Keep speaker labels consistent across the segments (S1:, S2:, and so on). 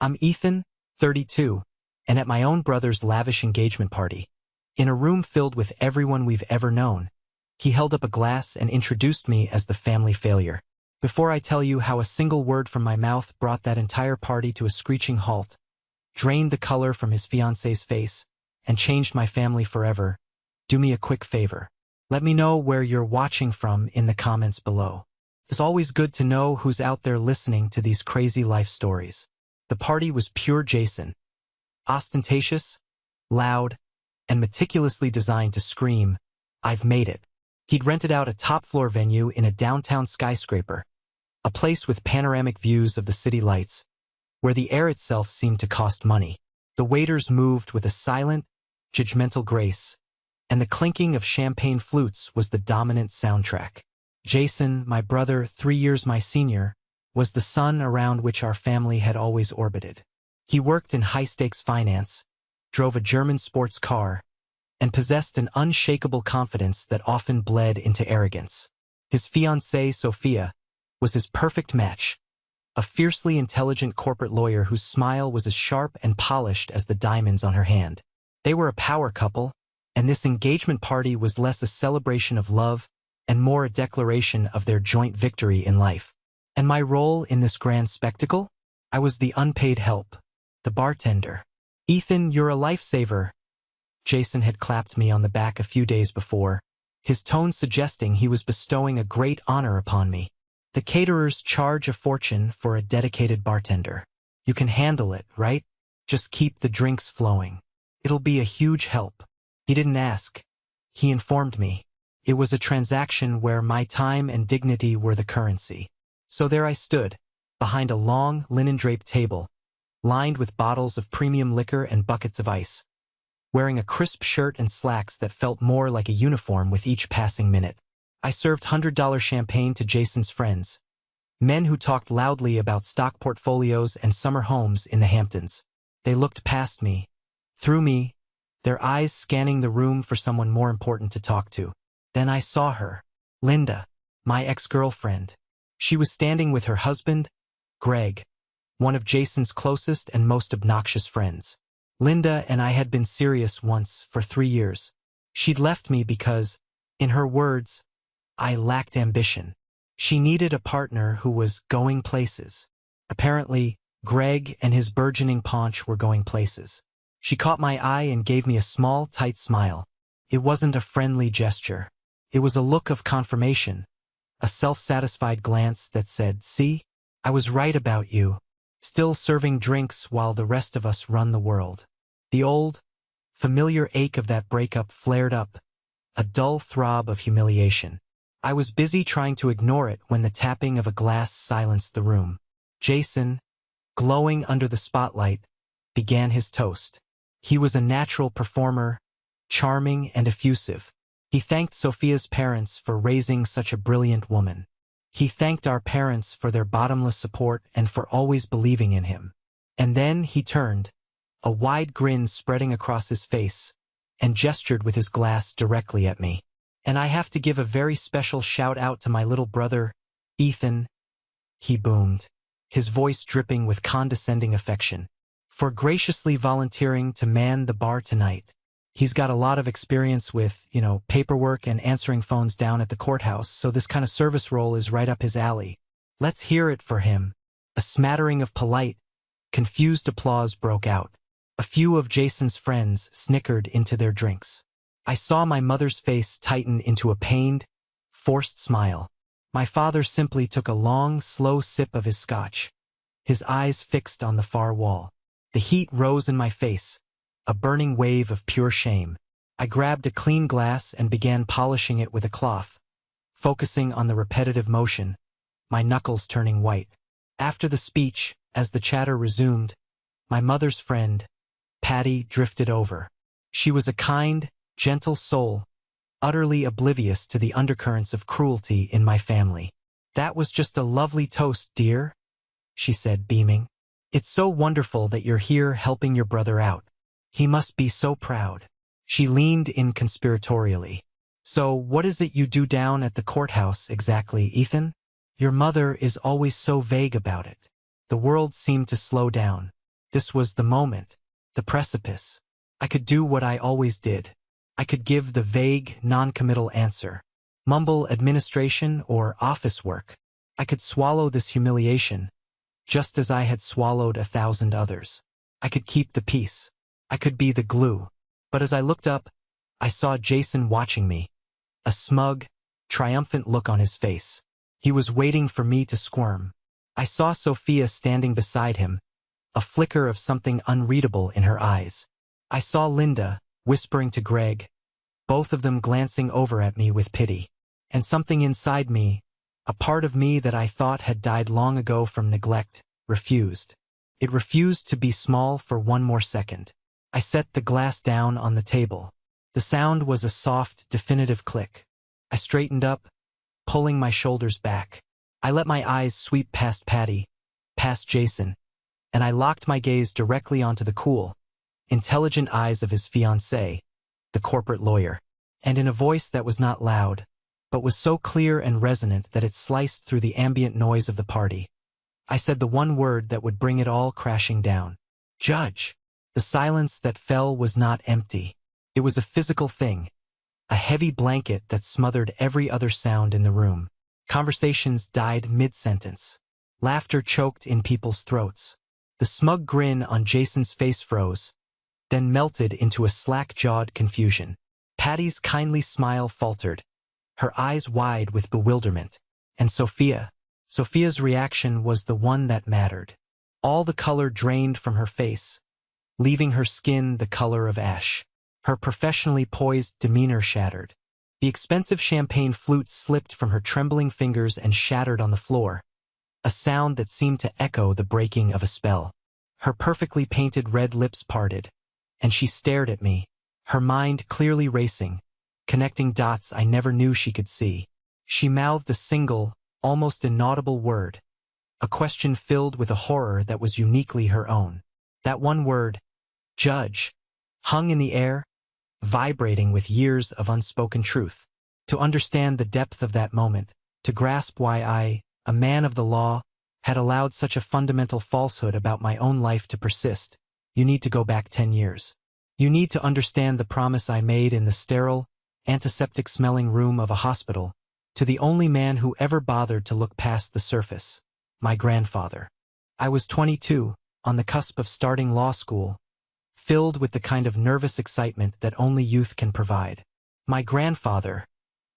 S1: I'm Ethan, 32, and at my own brother's lavish engagement party, in a room filled with everyone we've ever known, he held up a glass and introduced me as the family failure. Before I tell you how a single word from my mouth brought that entire party to a screeching halt, drained the color from his fiancée's face, and changed my family forever, do me a quick favor. Let me know where you're watching from in the comments below. It's always good to know who's out there listening to these crazy life stories. The party was pure Jason. Ostentatious, loud, and meticulously designed to scream, "I've made it." He'd rented out a top-floor venue in a downtown skyscraper, a place with panoramic views of the city lights, where the air itself seemed to cost money. The waiters moved with a silent, judgmental grace, and the clinking of champagne flutes was the dominant soundtrack. Jason, my brother, 3 years my senior, was the sun around which our family had always orbited. He worked in high-stakes finance, drove a German sports car, and possessed an unshakable confidence that often bled into arrogance. His fiancée, Sophia, was his perfect match, a fiercely intelligent corporate lawyer whose smile was as sharp and polished as the diamonds on her hand. They were a power couple, and this engagement party was less a celebration of love and more a declaration of their joint victory in life. And my role in this grand spectacle? I was the unpaid help, the bartender. "Ethan, you're a lifesaver." Jason had clapped me on the back a few days before, his tone suggesting he was bestowing a great honor upon me. "The caterers charge a fortune for a dedicated bartender. You can handle it, right? Just keep the drinks flowing. It'll be a huge help." He didn't ask. He informed me. It was a transaction where my time and dignity were the currency. So there I stood, behind a long, linen-draped table, lined with bottles of premium liquor and buckets of ice, wearing a crisp shirt and slacks that felt more like a uniform with each passing minute. I served $100 champagne to Jason's friends, men who talked loudly about stock portfolios and summer homes in the Hamptons. They looked past me, through me, their eyes scanning the room for someone more important to talk to. Then I saw her, Linda, my ex-girlfriend. She was standing with her husband, Greg, one of Jason's closest and most obnoxious friends. Linda and I had been serious once for 3 years. She'd left me because, in her words, I lacked ambition. She needed a partner who was going places. Apparently, Greg and his burgeoning paunch were going places. She caught my eye and gave me a small, tight smile. It wasn't a friendly gesture. It was a look of confirmation, a self-satisfied glance that said, "See, I was right about you, still serving drinks while the rest of us run the world." The old, familiar ache of that breakup flared up, a dull throb of humiliation. I was busy trying to ignore it when the tapping of a glass silenced the room. Jason, glowing under the spotlight, began his toast. He was a natural performer, charming and effusive. He thanked Sophia's parents for raising such a brilliant woman. He thanked our parents for their bottomless support and for always believing in him. And then he turned, a wide grin spreading across his face, and gestured with his glass directly at me. "And I have to give a very special shout-out to my little brother, Ethan," he boomed, his voice dripping with condescending affection, "for graciously volunteering to man the bar tonight. He's got a lot of experience with, paperwork and answering phones down at the courthouse, so this kind of service role is right up his alley. Let's hear it for him." A smattering of polite, confused applause broke out. A few of Jason's friends snickered into their drinks. I saw my mother's face tighten into a pained, forced smile. My father simply took a long, slow sip of his scotch, his eyes fixed on the far wall. The heat rose in my face, a burning wave of pure shame. I grabbed a clean glass and began polishing it with a cloth, focusing on the repetitive motion, my knuckles turning white. After the speech, as the chatter resumed, my mother's friend, Patty, drifted over. She was a kind, gentle soul, utterly oblivious to the undercurrents of cruelty in my family. "That was just a lovely toast, dear," she said, beaming. "It's so wonderful that you're here helping your brother out. He must be so proud." She leaned in conspiratorially. "So what is it you do down at the courthouse exactly, Ethan? Your mother is always so vague about it." The world seemed to slow down. This was the moment, the precipice. I could do what I always did. I could give the vague, non-committal answer. Mumble administration or office work. I could swallow this humiliation, just as I had swallowed 1,000 others. I could keep the peace. I could be the glue. But as I looked up, I saw Jason watching me, a smug, triumphant look on his face. He was waiting for me to squirm. I saw Sophia standing beside him, a flicker of something unreadable in her eyes. I saw Linda, whispering to Greg, both of them glancing over at me with pity. And something inside me, a part of me that I thought had died long ago from neglect, refused. It refused to be small for one more second. I set the glass down on the table. The sound was a soft, definitive click. I straightened up, pulling my shoulders back. I let my eyes sweep past Patty, past Jason, and I locked my gaze directly onto the cool, intelligent eyes of his fiancée, the corporate lawyer. And in a voice that was not loud, but was so clear and resonant that it sliced through the ambient noise of the party, I said the one word that would bring it all crashing down. Judge. The silence that fell was not empty. It was a physical thing, a heavy blanket that smothered every other sound in the room. Conversations died mid-sentence. Laughter choked in people's throats. The smug grin on Jason's face froze, then melted into a slack-jawed confusion. Patty's kindly smile faltered, her eyes wide with bewilderment. And Sophia's reaction was the one that mattered. All the color drained from her face, leaving her skin the color of ash. Her professionally poised demeanor shattered. The expensive champagne flute slipped from her trembling fingers and shattered on the floor, a sound that seemed to echo the breaking of a spell. Her perfectly painted red lips parted, and she stared at me, her mind clearly racing, connecting dots I never knew she could see. She mouthed a single, almost inaudible word, a question filled with a horror that was uniquely her own. That one word, judge, hung in the air, vibrating with years of unspoken truth. To understand the depth of that moment, to grasp why I, a man of the law, had allowed such a fundamental falsehood about my own life to persist, you need to go back 10 years. You need to understand the promise I made in the sterile, antiseptic-smelling room of a hospital, to the only man who ever bothered to look past the surface, my grandfather. I was 22, on the cusp of starting law school, filled with the kind of nervous excitement that only youth can provide. My grandfather,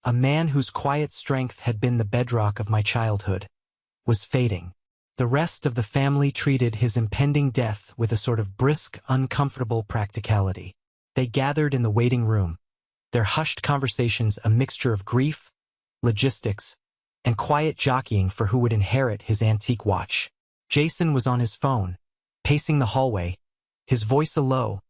S1: a man whose quiet strength had been the bedrock of my childhood, was fading. The rest of the family treated his impending death with a sort of brisk, uncomfortable practicality. They gathered in the waiting room, their hushed conversations a mixture of grief, logistics, and quiet jockeying for who would inherit his antique watch. Jason was on his phone, pacing the hallway, his voice a low,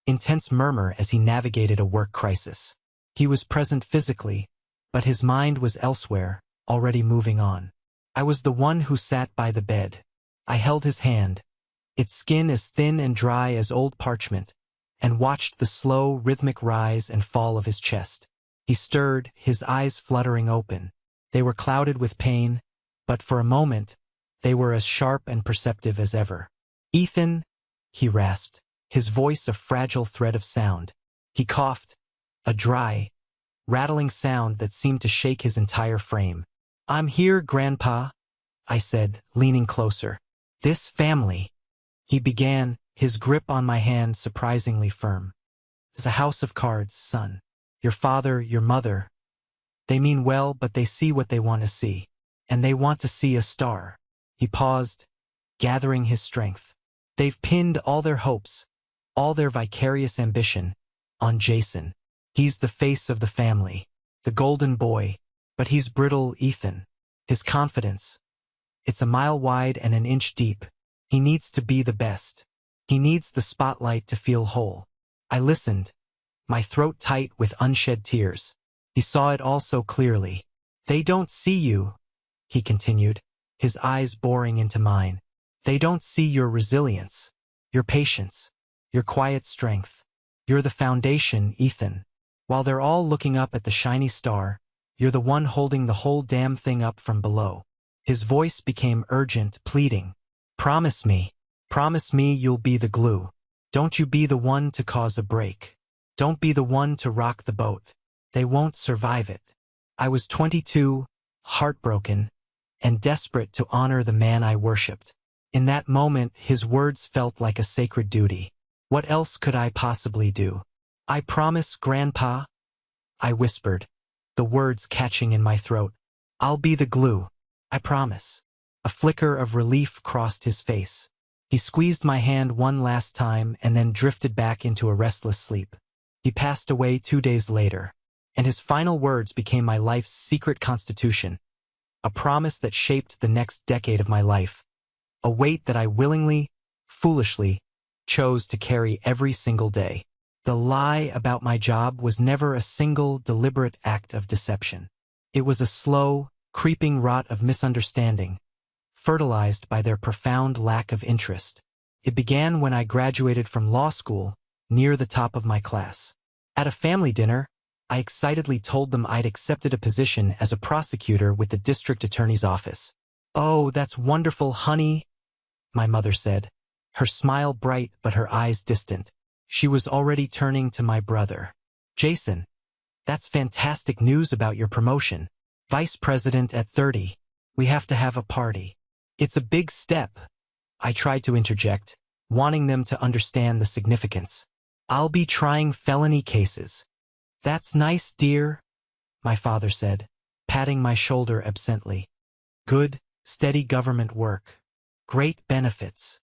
S1: intense murmur as he navigated a work crisis. He was present physically, but his mind was elsewhere, already moving on. I was the one who sat by the bed. I held his hand, its skin as thin and dry as old parchment, and watched the slow, rhythmic rise and fall of his chest. He stirred, his eyes fluttering open. They were clouded with pain, but for a moment, they were as sharp and perceptive as ever. Ethan, he rasped, his voice a fragile thread of sound. He coughed, a dry, rattling sound that seemed to shake his entire frame. I'm here, Grandpa, I said, leaning closer. This family, he began, his grip on my hand surprisingly firm. Is a house of cards, son. Your father, your mother. They mean well, but they see what they want to see. And they want to see a star. He paused, gathering his strength. They've pinned all their hopes, all their vicarious ambition, on Jason. He's the face of the family, the golden boy, but he's brittle, Ethan. His confidence, it's a mile wide and an inch deep. He needs to be the best. He needs the spotlight to feel whole. I listened, my throat tight with unshed tears. He saw it all so clearly. They don't see you, he continued, his eyes boring into mine. They don't see your resilience, your patience, your quiet strength. You're the foundation, Ethan. While they're all looking up at the shiny star, you're the one holding the whole damn thing up from below. His voice became urgent, pleading. Promise me. Promise me you'll be the glue. Don't you be the one to cause a break. Don't be the one to rock the boat. They won't survive it. I was 22, heartbroken, and desperate to honor the man I worshipped. In that moment, his words felt like a sacred duty. What else could I possibly do? I promise, Grandpa, I whispered, the words catching in my throat. I'll be the glue. I promise. A flicker of relief crossed his face. He squeezed my hand one last time and then drifted back into a restless sleep. He passed away 2 days later, and his final words became my life's secret constitution, a promise that shaped the next decade of my life, a weight that I willingly, foolishly, chose to carry every single day. The lie about my job was never a single deliberate act of deception. It was a slow, creeping rot of misunderstanding, fertilized by their profound lack of interest. It began when I graduated from law school, near the top of my class. At a family dinner, I excitedly told them I'd accepted a position as a prosecutor with the district attorney's office. "Oh, that's wonderful, honey," my mother said, her smile bright but her eyes distant. She was already turning to my brother. "Jason, that's fantastic news about your promotion. Vice president at 30. We have to have a party." "It's a big step," I tried to interject, wanting them to understand the significance. "I'll be trying felony cases." "That's nice, dear," my father said, patting my shoulder absently. "Good, steady government work. Great benefits."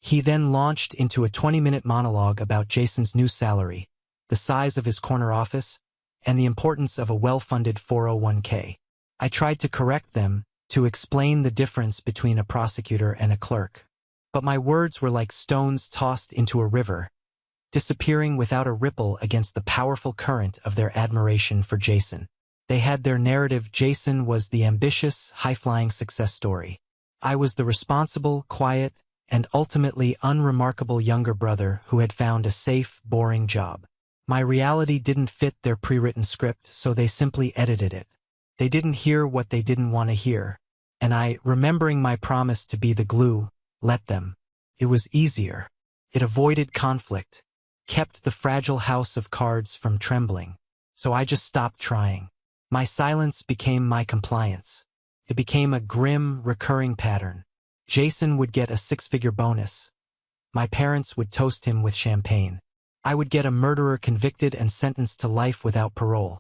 S1: He then launched into a 20-minute monologue about Jason's new salary, the size of his corner office, and the importance of a well-funded 401k. I tried to correct them, to explain the difference between a prosecutor and a clerk. But my words were like stones tossed into a river, disappearing without a ripple against the powerful current of their admiration for Jason. They had their narrative. Jason was the ambitious, high-flying success story. I was the responsible, quiet, and ultimately unremarkable younger brother who had found a safe, boring job. My reality didn't fit their pre-written script, so they simply edited it. They didn't hear what they didn't want to hear, and I, remembering my promise to be the glue, let them. It was easier. It avoided conflict, kept the fragile house of cards from trembling. So I just stopped trying. My silence became my compliance. It became a grim, recurring pattern. Jason would get a 6-figure bonus. My parents would toast him with champagne. I would get a murderer convicted and sentenced to life without parole.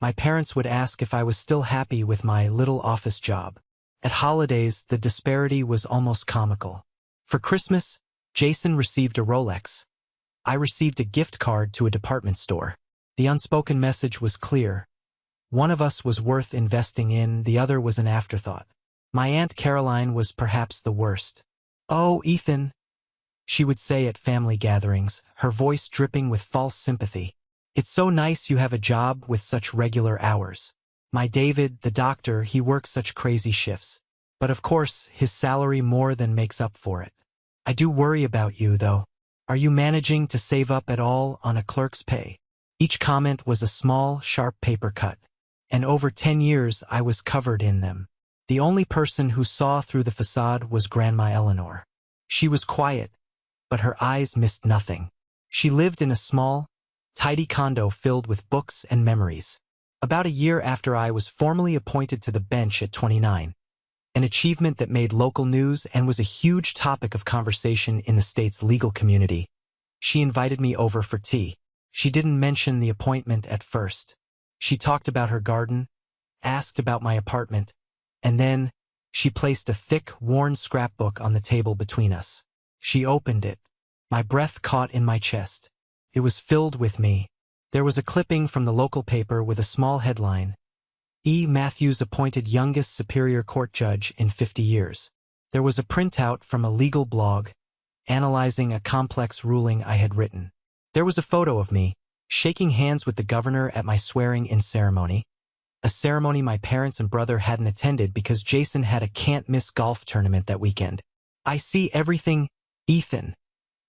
S1: My parents would ask if I was still happy with my little office job. At holidays, the disparity was almost comical. For Christmas, Jason received a Rolex. I received a gift card to a department store. The unspoken message was clear. One of us was worth investing in, the other was an afterthought. My Aunt Caroline was perhaps the worst. "Oh, Ethan," she would say at family gatherings, her voice dripping with false sympathy. "It's so nice you have a job with such regular hours. My David, the doctor, he works such crazy shifts. But of course, his salary more than makes up for it. I do worry about you, though. Are you managing to save up at all on a clerk's pay?" Each comment was a small, sharp paper cut, and over 10 years I was covered in them. The only person who saw through the facade was Grandma Eleanor. She was quiet, but her eyes missed nothing. She lived in a small, tidy condo filled with books and memories. About a year after I was formally appointed to the bench at 29, an achievement that made local news and was a huge topic of conversation in the state's legal community, she invited me over for tea. She didn't mention the appointment at first. She talked about her garden, asked about my apartment, and then she placed a thick, worn scrapbook on the table between us. She opened it. My breath caught in my chest. It was filled with me. There was a clipping from the local paper with a small headline, "E. Matthews appointed youngest Superior Court judge in 50 years. There was a printout from a legal blog, analyzing a complex ruling I had written. There was a photo of me, shaking hands with the governor at my swearing-in ceremony, a ceremony my parents and brother hadn't attended because Jason had a can't-miss golf tournament that weekend. "I see everything, Ethan,"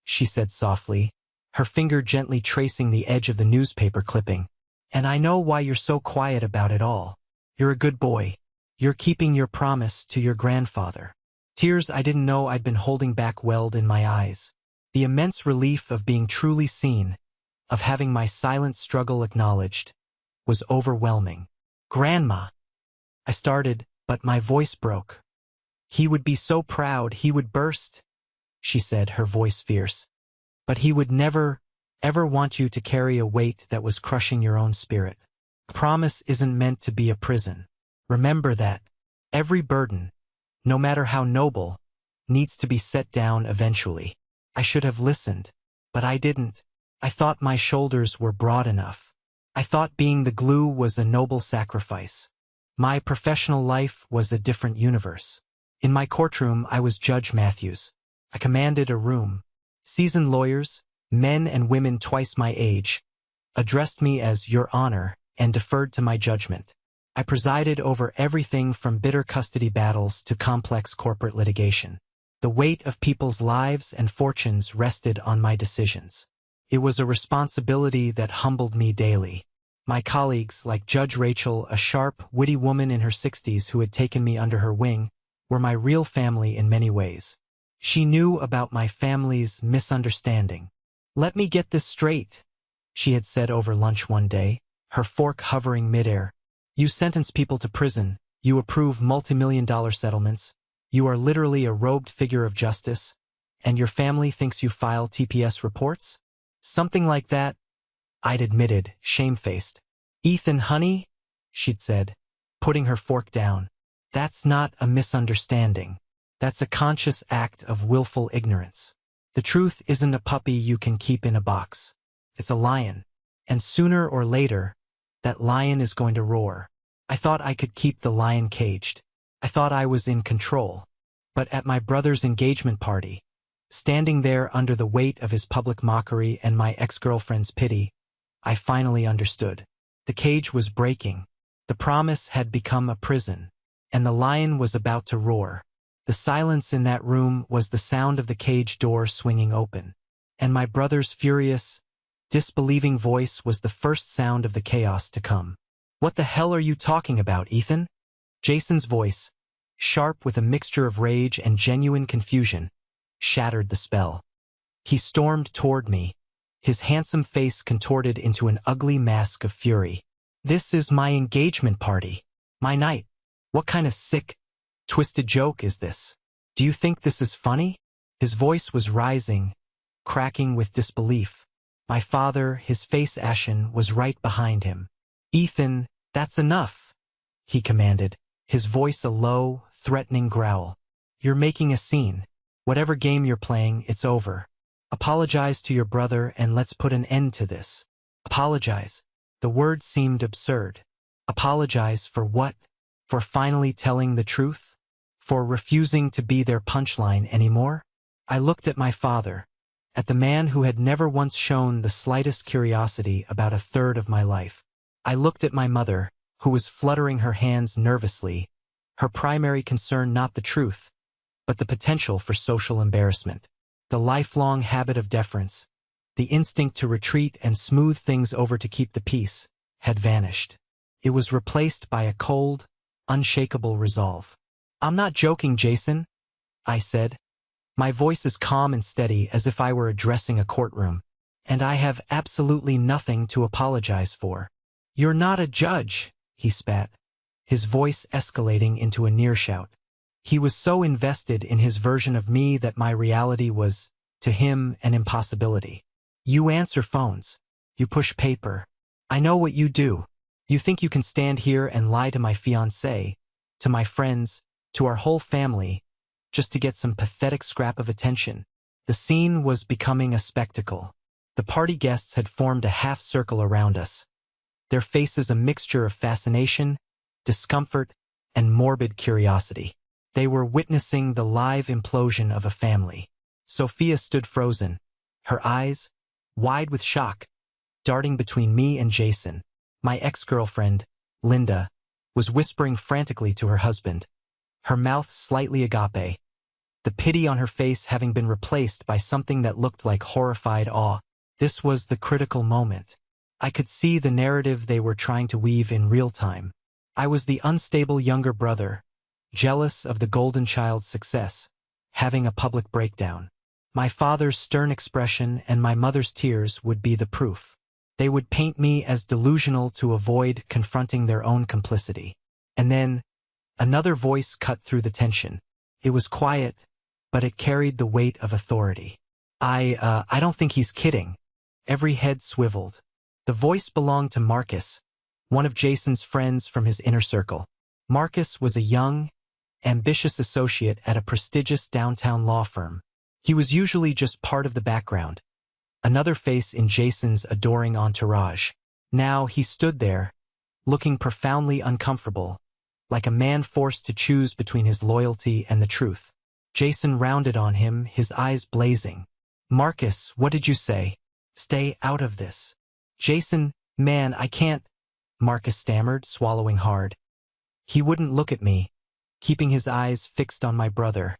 S1: she said softly, her finger gently tracing the edge of the newspaper clipping. "And I know why you're so quiet about it all. You're a good boy. You're keeping your promise to your grandfather." Tears I didn't know I'd been holding back welled in my eyes. The immense relief of being truly seen, of having my silent struggle acknowledged, was overwhelming. "Grandma," I started, but my voice broke. "He would be so proud, he would burst," she said, her voice fierce. "But he would never, ever want you to carry a weight that was crushing your own spirit. Promise isn't meant to be a prison. Remember that. Every burden, no matter how noble, needs to be set down eventually." I should have listened, but I didn't. I thought my shoulders were broad enough. I thought being the glue was a noble sacrifice. My professional life was a different universe. In my courtroom, I was Judge Matthews. I commanded a room. Seasoned lawyers, men and women twice my age, addressed me as Your Honor and deferred to my judgment. I presided over everything from bitter custody battles to complex corporate litigation. The weight of people's lives and fortunes rested on my decisions. It was a responsibility that humbled me daily. My colleagues, like Judge Rachel, a sharp, witty woman in her 60s who had taken me under her wing, were my real family in many ways. She knew about my family's misunderstanding. "Let me get this straight," she had said over lunch one day, her fork hovering midair. "You sentence people to prison, you approve multi-million-dollar settlements, you are literally a robed figure of justice, and your family thinks you file TPS reports?" "Something like that," I'd admitted, shamefaced. "Ethan, honey," she'd said, putting her fork down, "that's not a misunderstanding. That's a conscious act of willful ignorance. The truth isn't a puppy you can keep in a box. It's a lion. And sooner or later, that lion is going to roar." I thought I could keep the lion caged. I thought I was in control. But at my brother's engagement party, standing there under the weight of his public mockery and my ex-girlfriend's pity, I finally understood. The cage was breaking. The promise had become a prison, and the lion was about to roar. The silence in that room was the sound of the cage door swinging open, and my brother's furious, disbelieving voice was the first sound of the chaos to come. "What the hell are you talking about, Ethan?" Jason's voice, sharp with a mixture of rage and genuine confusion, shattered the spell. He stormed toward me, his handsome face contorted into an ugly mask of fury. "This is my engagement party. My night. What kind of sick, twisted joke is this? Do you think this is funny?" His voice was rising, cracking with disbelief. My father, his face ashen, was right behind him. "Ethan, that's enough," he commanded, his voice a low, threatening growl. "You're making a scene. Whatever game you're playing, it's over. Apologize to your brother and let's put an end to this." Apologize. The word seemed absurd. Apologize for what? For finally telling the truth? For refusing to be their punchline anymore? I looked at my father, at the man who had never once shown the slightest curiosity about a third of my life. I looked at my mother, who was fluttering her hands nervously, her primary concern not the truth, but the potential for social embarrassment. The lifelong habit of deference, the instinct to retreat and smooth things over to keep the peace, had vanished. It was replaced by a cold, unshakable resolve. "I'm not joking, Jason," I said. My voice as calm and steady as if I were addressing a courtroom. "And I have absolutely nothing to apologize for." "You're not a judge," he spat, his voice escalating into a near shout. He was so invested in his version of me that my reality was, to him, an impossibility. "You answer phones. You push paper. I know what you do. You think you can stand here and lie to my fiancée, to my friends, to our whole family, just to get some pathetic scrap of attention." The scene was becoming a spectacle. The party guests had formed a half circle around us, their faces a mixture of fascination, discomfort, and morbid curiosity. They were witnessing the live implosion of a family. Sophia stood frozen, her eyes, wide with shock, darting between me and Jason. My ex-girlfriend, Linda, was whispering frantically to her husband, her mouth slightly agape, the pity on her face having been replaced by something that looked like horrified awe. This was the critical moment. I could see the narrative they were trying to weave in real time. I was the unstable younger brother, jealous of the golden child's success, having a public breakdown. My father's stern expression and my mother's tears would be the proof. They would paint me as delusional to avoid confronting their own complicity. And then, another voice cut through the tension. It was quiet, but it carried the weight of authority. I don't think he's kidding. Every head swiveled. The voice belonged to Marcus, one of Jason's friends from his inner circle. Marcus was a young, ambitious associate at a prestigious downtown law firm. He was usually just part of the background, another face in Jason's adoring entourage. Now he stood there, looking profoundly uncomfortable, like a man forced to choose between his loyalty and the truth. Jason rounded on him, his eyes blazing. "Marcus, what did you say? Stay out of this." "Jason, man, I can't," Marcus stammered, swallowing hard. He wouldn't look at me, keeping his eyes fixed on my brother,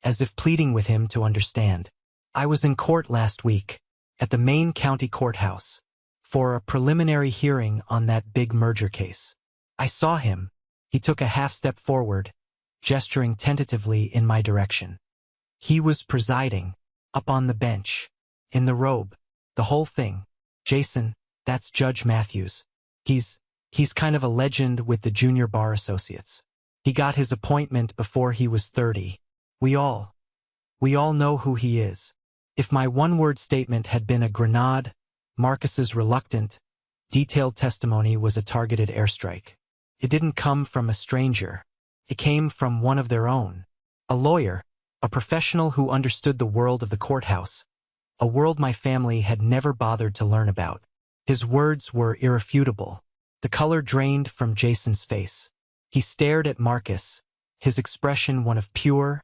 S1: as if pleading with him to understand. "I was in court last week, at the main county courthouse, for a preliminary hearing on that big merger case. I saw him." He took a half-step forward, gesturing tentatively in my direction. "He was presiding, up on the bench, in the robe, the whole thing. Jason, that's Judge Matthews. He's kind of a legend with the Junior Bar Associates. He got his appointment before he was 30. We all know who he is." If my one-word statement had been a grenade, Marcus's reluctant, detailed testimony was a targeted airstrike. It didn't come from a stranger. It came from one of their own. A lawyer, a professional who understood the world of the courthouse, a world my family had never bothered to learn about. His words were irrefutable. The color drained from Jason's face. He stared at Marcus, his expression one of pure,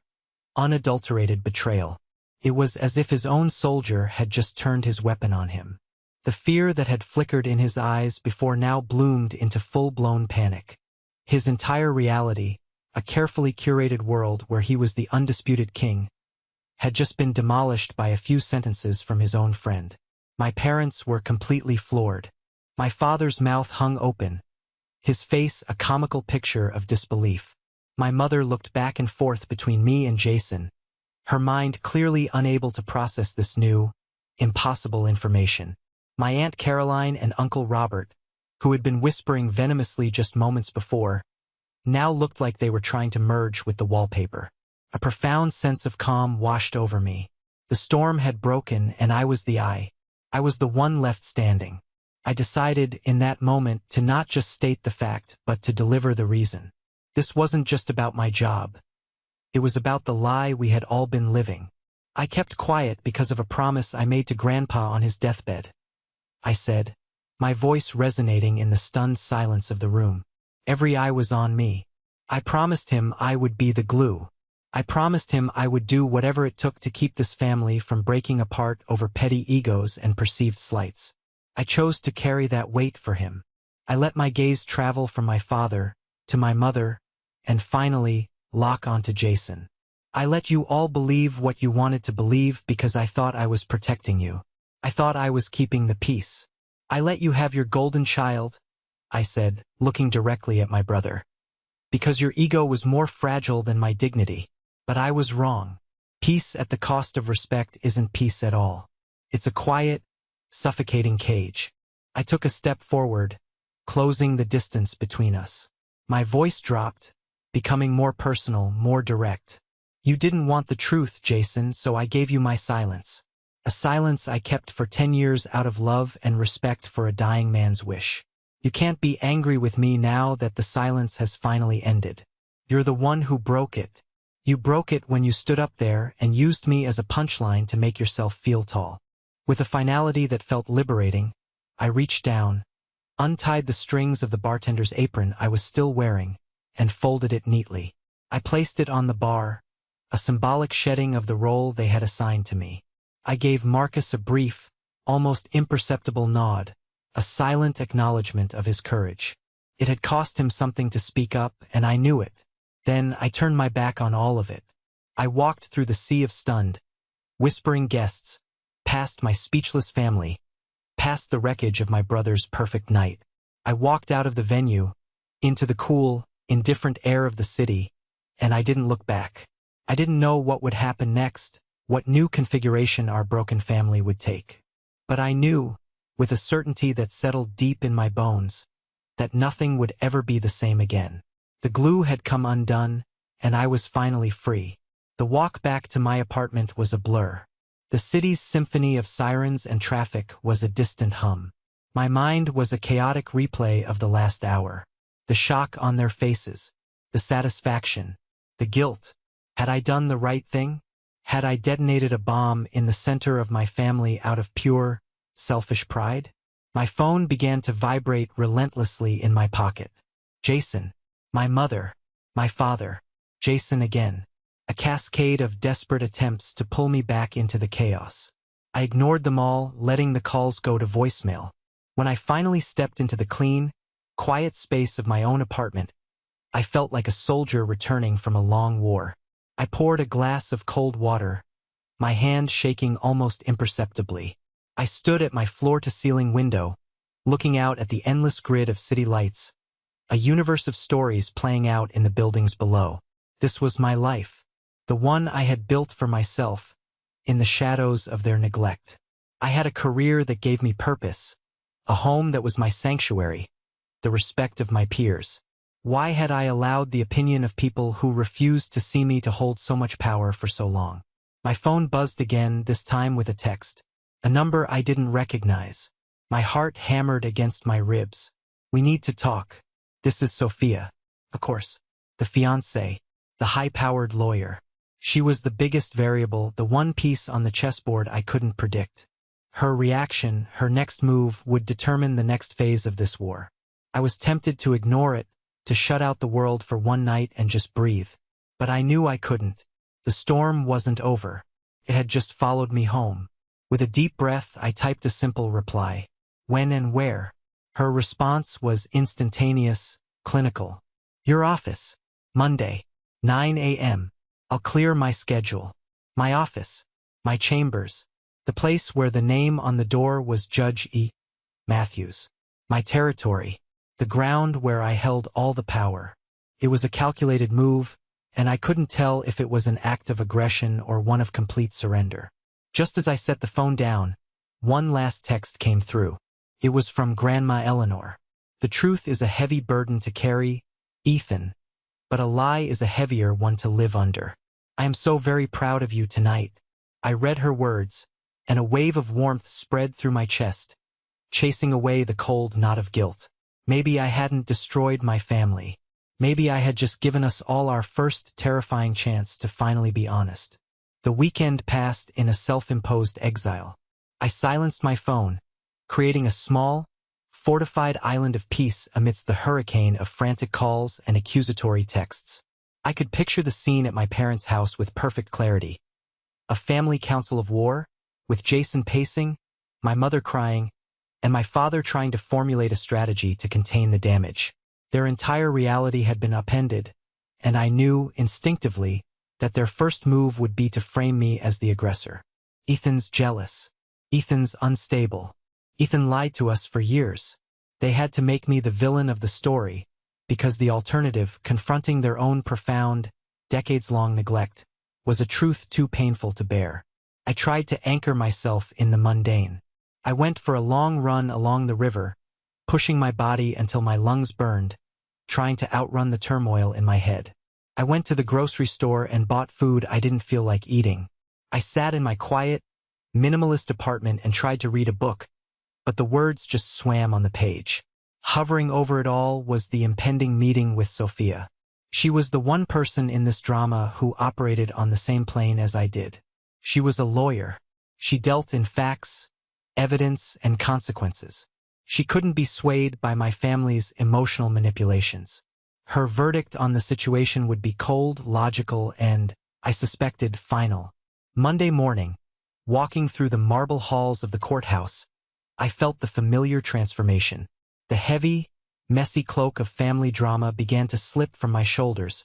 S1: unadulterated betrayal. It was as if his own soldier had just turned his weapon on him. The fear that had flickered in his eyes before now bloomed into full-blown panic. His entire reality, a carefully curated world where he was the undisputed king, had just been demolished by a few sentences from his own friend. My parents were completely floored. My father's mouth hung open, his face a comical picture of disbelief. My mother looked back and forth between me and Jason, her mind clearly unable to process this new, impossible information. My Aunt Caroline and Uncle Robert, who had been whispering venomously just moments before, now looked like they were trying to merge with the wallpaper. A profound sense of calm washed over me. The storm had broken and I was the one left standing. I decided in that moment to not just state the fact, but to deliver the reason. This wasn't just about my job. It was about the lie we had all been living. I kept quiet because of a promise I made to Grandpa on his deathbed. I said, my voice resonating in the stunned silence of the room. Every eye was on me. I promised him I would be the glue. I promised him I would do whatever it took to keep this family from breaking apart over petty egos and perceived slights. I chose to carry that weight for him. I let my gaze travel from my father to my mother and finally lock onto Jason. I let you all believe what you wanted to believe because I thought I was protecting you. I thought I was keeping the peace. I let you have your golden child, I said, looking directly at my brother. Because your ego was more fragile than my dignity. But I was wrong. Peace at the cost of respect isn't peace at all. It's a quiet, suffocating cage. I took a step forward, closing the distance between us. My voice dropped, becoming more personal, more direct. You didn't want the truth, Jason, so I gave you my silence. A silence I kept for 10 years out of love and respect for a dying man's wish. You can't be angry with me now that the silence has finally ended. You're the one who broke it. You broke it when you stood up there and used me as a punchline to make yourself feel tall. With a finality that felt liberating, I reached down, untied the strings of the bartender's apron I was still wearing, and folded it neatly. I placed it on the bar, a symbolic shedding of the role they had assigned to me. I gave Marcus a brief, almost imperceptible nod, a silent acknowledgement of his courage. It had cost him something to speak up, and I knew it. Then I turned my back on all of it. I walked through the sea of stunned, whispering guests, past my speechless family, past the wreckage of my brother's perfect night. I walked out of the venue, into the cool, indifferent air of the city, and I didn't look back. I didn't know what would happen next, what new configuration our broken family would take. But I knew, with a certainty that settled deep in my bones, that nothing would ever be the same again. The glue had come undone, and I was finally free. The walk back to my apartment was a blur. The city's symphony of sirens and traffic was a distant hum. My mind was a chaotic replay of the last hour. The shock on their faces, the satisfaction, the guilt. Had I done the right thing? Had I detonated a bomb in the center of my family out of pure, selfish pride? My phone began to vibrate relentlessly in my pocket. Jason, my mother, my father, Jason again. A cascade of desperate attempts to pull me back into the chaos. I ignored them all, letting the calls go to voicemail. When I finally stepped into the clean, quiet space of my own apartment, I felt like a soldier returning from a long war. I poured a glass of cold water, my hand shaking almost imperceptibly. I stood at my floor-to-ceiling window, looking out at the endless grid of city lights, a universe of stories playing out in the buildings below. This was my life, the one I had built for myself, in the shadows of their neglect. I had a career that gave me purpose, a home that was my sanctuary, the respect of my peers. Why had I allowed the opinion of people who refused to see me to hold so much power for so long? My phone buzzed again, this time with a text, a number I didn't recognize. My heart hammered against my ribs. We need to talk. This is Sophia. Of course. The fiancée, the high-powered lawyer. She was the biggest variable, the one piece on the chessboard I couldn't predict. Her reaction, her next move, would determine the next phase of this war. I was tempted to ignore it, to shut out the world for one night and just breathe. But I knew I couldn't. The storm wasn't over. It had just followed me home. With a deep breath, I typed a simple reply. When and where? Her response was instantaneous, clinical. Your office. Monday. 9 a.m. I'll clear my schedule. My office. My chambers. The place where the name on the door was Judge E. Matthews. My territory. The ground where I held all the power. It was a calculated move, and I couldn't tell if it was an act of aggression or one of complete surrender. Just as I set the phone down, one last text came through. It was from Grandma Eleanor. The truth is a heavy burden to carry, Ethan, but a lie is a heavier one to live under. I am so very proud of you tonight. I read her words, and a wave of warmth spread through my chest, chasing away the cold knot of guilt. Maybe I hadn't destroyed my family. Maybe I had just given us all our first terrifying chance to finally be honest. The weekend passed in a self-imposed exile. I silenced my phone, creating a small, fortified island of peace amidst the hurricane of frantic calls and accusatory texts. I could picture the scene at my parents' house with perfect clarity. A family council of war, with Jason pacing, my mother crying, and my father trying to formulate a strategy to contain the damage. Their entire reality had been upended, and I knew, instinctively, that their first move would be to frame me as the aggressor. Ethan's jealous. Ethan's unstable. Ethan lied to us for years. They had to make me the villain of the story, because the alternative, confronting their own profound, decades-long neglect, was a truth too painful to bear. I tried to anchor myself in the mundane. I went for a long run along the river, pushing my body until my lungs burned, trying to outrun the turmoil in my head. I went to the grocery store and bought food I didn't feel like eating. I sat in my quiet, minimalist apartment and tried to read a book, but the words just swam on the page. Hovering over it all was the impending meeting with Sophia. She was the one person in this drama who operated on the same plane as I did. She was a lawyer. She dealt in facts, evidence, and consequences. She couldn't be swayed by my family's emotional manipulations. Her verdict on the situation would be cold, logical, and, I suspected, final. Monday morning, walking through the marble halls of the courthouse, I felt the familiar transformation. The heavy, messy cloak of family drama began to slip from my shoulders,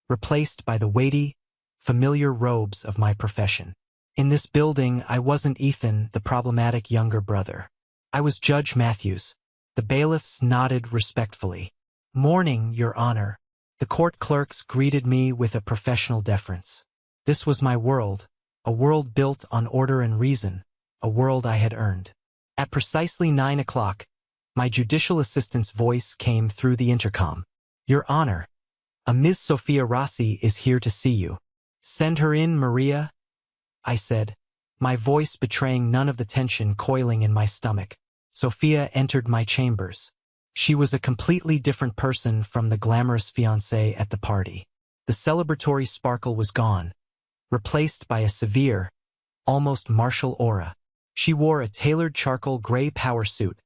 S1: replaced by the weighty, familiar robes of my profession. In this building, I wasn't Ethan, the problematic younger brother. I was Judge Matthews. The bailiffs nodded respectfully. "Morning, Your Honor." The court clerks greeted me with a professional deference. This was my world, a world built on order and reason, a world I had earned. At precisely 9 o'clock, my judicial assistant's voice came through the intercom. "Your Honor, a Ms. Sophia Rossi is here to see you." "Send her in, Maria," I said, my voice betraying none of the tension coiling in my stomach. Sophia entered my chambers. She was a completely different person from the glamorous fiancée at the party. The celebratory sparkle was gone, replaced by a severe, almost martial aura. She wore a tailored charcoal gray power suit,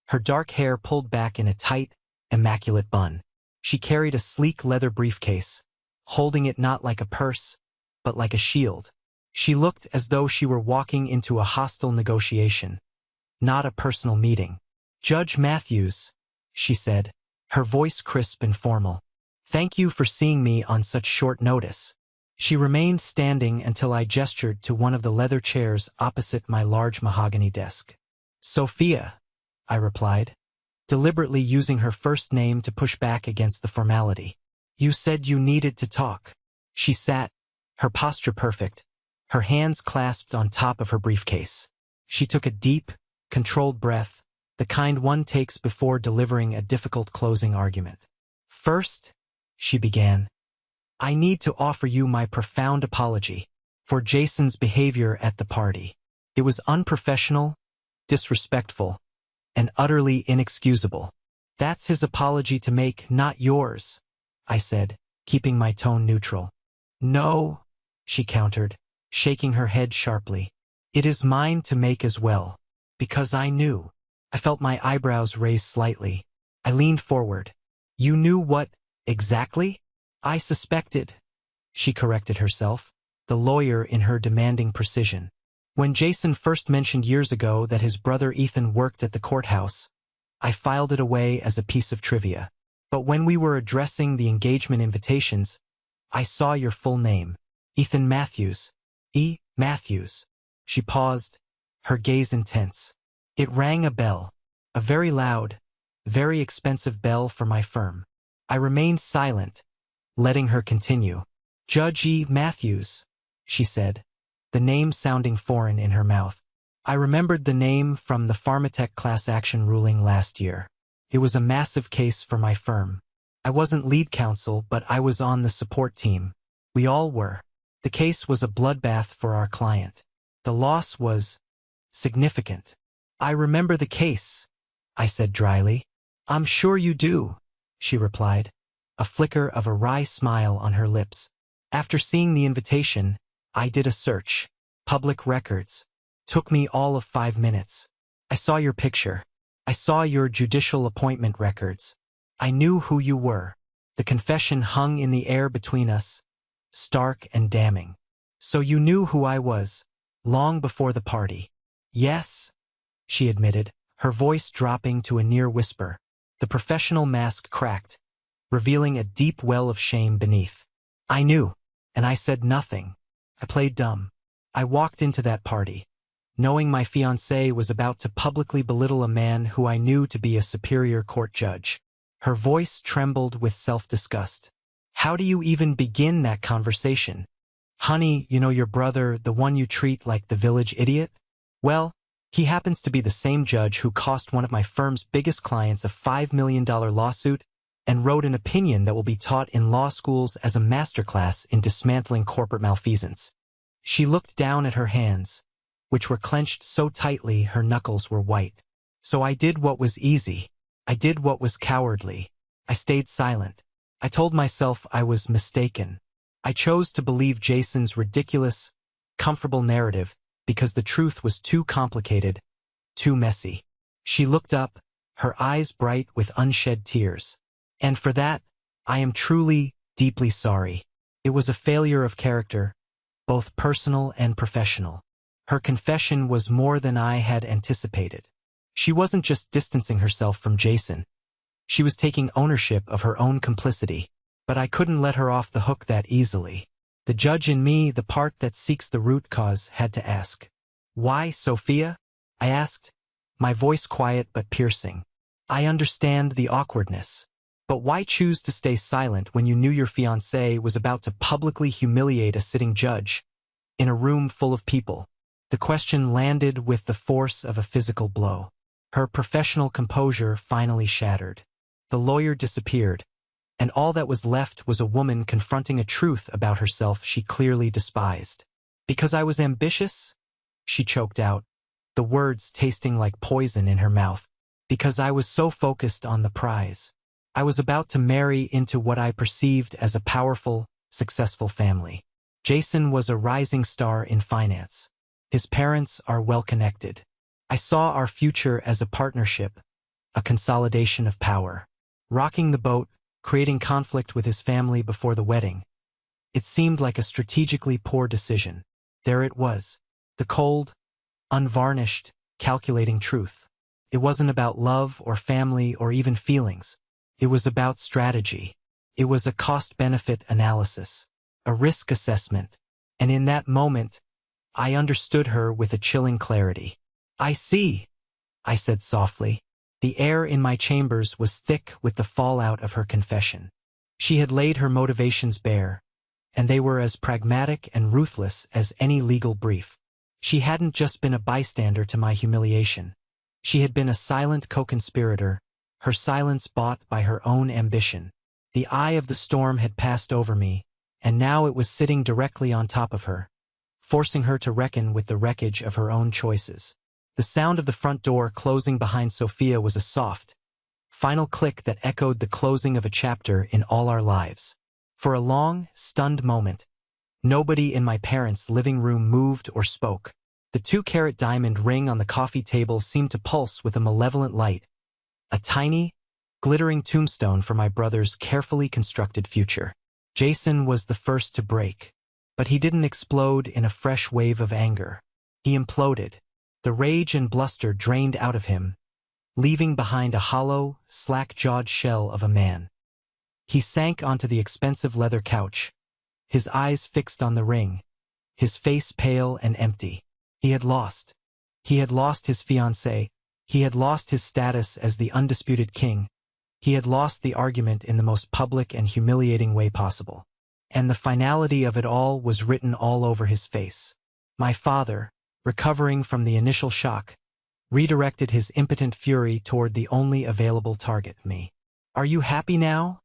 S1: her dark hair pulled back in a tight, immaculate bun. She carried a sleek leather briefcase, holding it not like a purse, but like a shield. She looked as though she were walking into a hostile negotiation, not a personal meeting. "Judge Matthews," she said, her voice crisp and formal. "Thank you for seeing me on such short notice." She remained standing until I gestured to one of the leather chairs opposite my large mahogany desk. "Sophia," I replied, deliberately using her first name to push back against the formality. "You said you needed to talk." She sat, her posture perfect, her hands clasped on top of her briefcase. She took a deep, controlled breath, the kind one takes before delivering a difficult closing argument. "First," she began, "I need to offer you my profound apology for Jason's behavior at the party. It was unprofessional, disrespectful, and utterly inexcusable." "That's his apology to make, not yours," I said, keeping my tone neutral. "No," she countered, shaking her head sharply. "It is mine to make as well, because I knew." I felt my eyebrows raise slightly. I leaned forward. "You knew what, exactly?" "I suspected," she corrected herself, the lawyer in her demanding precision. "When Jason first mentioned years ago that his brother Ethan worked at the courthouse, I filed it away as a piece of trivia. But when we were addressing the engagement invitations, I saw your full name, Ethan Matthews. E. Matthews." She paused, her gaze intense. It rang a bell, a very loud, very expensive bell for my firm. I remained silent, letting her continue. "Judge E. Matthews," she said, the name sounding foreign in her mouth. I remembered the name from the Pharmatech class action ruling last year. It was a massive case for my firm. I wasn't lead counsel, but I was on the support team. We all were. The case was a bloodbath for our client. The loss was significant. "I remember the case," I said dryly. "I'm sure you do," she replied, a flicker of a wry smile on her lips. "After seeing the invitation, I did a search. Public records. Took me all of 5 minutes. I saw your picture. I saw your judicial appointment records. I knew who you were. The confession hung in the air between us, stark and damning. So you knew who I was, long before the party." "Yes," she admitted, her voice dropping to a near whisper. The professional mask cracked, revealing a deep well of shame beneath. "I knew, and I said nothing. I played dumb. I walked into that party, knowing my fiancée was about to publicly belittle a man who I knew to be a superior court judge." Her voice trembled with self-disgust. "How do you even begin that conversation? Honey, you know your brother, the one you treat like the village idiot? Well, he happens to be the same judge who cost one of my firm's biggest clients a $5 million lawsuit and wrote an opinion that will be taught in law schools as a masterclass in dismantling corporate malfeasance." She looked down at her hands, which were clenched so tightly her knuckles were white. "So I did what was easy. I did what was cowardly. I stayed silent. I told myself I was mistaken. I chose to believe Jason's ridiculous, comfortable narrative because the truth was too complicated, too messy." She looked up, her eyes bright with unshed tears. "And for that, I am truly, deeply sorry. It was a failure of character, both personal and professional." Her confession was more than I had anticipated. She wasn't just distancing herself from Jason. She was taking ownership of her own complicity. But I couldn't let her off the hook that easily. The judge in me, the part that seeks the root cause, had to ask. "Why, Sophia?" I asked, my voice quiet but piercing. "I understand the awkwardness. But why choose to stay silent when you knew your fiancée was about to publicly humiliate a sitting judge in a room full of people? The question landed with the force of a physical blow. Her professional composure finally shattered. The lawyer disappeared, and all that was left was a woman confronting a truth about herself she clearly despised. "Because I was ambitious?" she choked out, the words tasting like poison in her mouth. "Because I was so focused on the prize. I was about to marry into what I perceived as a powerful, successful family. Jason was a rising star in finance. His parents are well-connected. I saw our future as a partnership, a consolidation of power. Rocking the boat, creating conflict with his family before the wedding. It seemed like a strategically poor decision. There it was, the cold, unvarnished, calculating truth. It wasn't about love or family or even feelings. It was about strategy. It was a cost-benefit analysis, a risk assessment, and in that moment, I understood her with a chilling clarity. "I see," I said softly. The air in my chambers was thick with the fallout of her confession. She had laid her motivations bare, and they were as pragmatic and ruthless as any legal brief. She hadn't just been a bystander to my humiliation. She had been a silent co-conspirator, her silence bought by her own ambition. The eye of the storm had passed over me, and now it was sitting directly on top of her, forcing her to reckon with the wreckage of her own choices. The sound of the front door closing behind Sophia was a soft, final click that echoed the closing of a chapter in all our lives. For a long, stunned moment, nobody in my parents' living room moved or spoke. The 2-carat diamond ring on the coffee table seemed to pulse with a malevolent light, a tiny, glittering tombstone for my brother's carefully constructed future. Jason was the first to break, but he didn't explode in a fresh wave of anger. He imploded. The rage and bluster drained out of him, leaving behind a hollow, slack-jawed shell of a man. He sank onto the expensive leather couch, his eyes fixed on the ring, his face pale and empty. He had lost. He had lost his fiancée. He had lost his status as the undisputed king. He had lost the argument in the most public and humiliating way possible. And the finality of it all was written all over his face. My father, recovering from the initial shock, redirected his impotent fury toward the only available target, me. "Are you happy now?"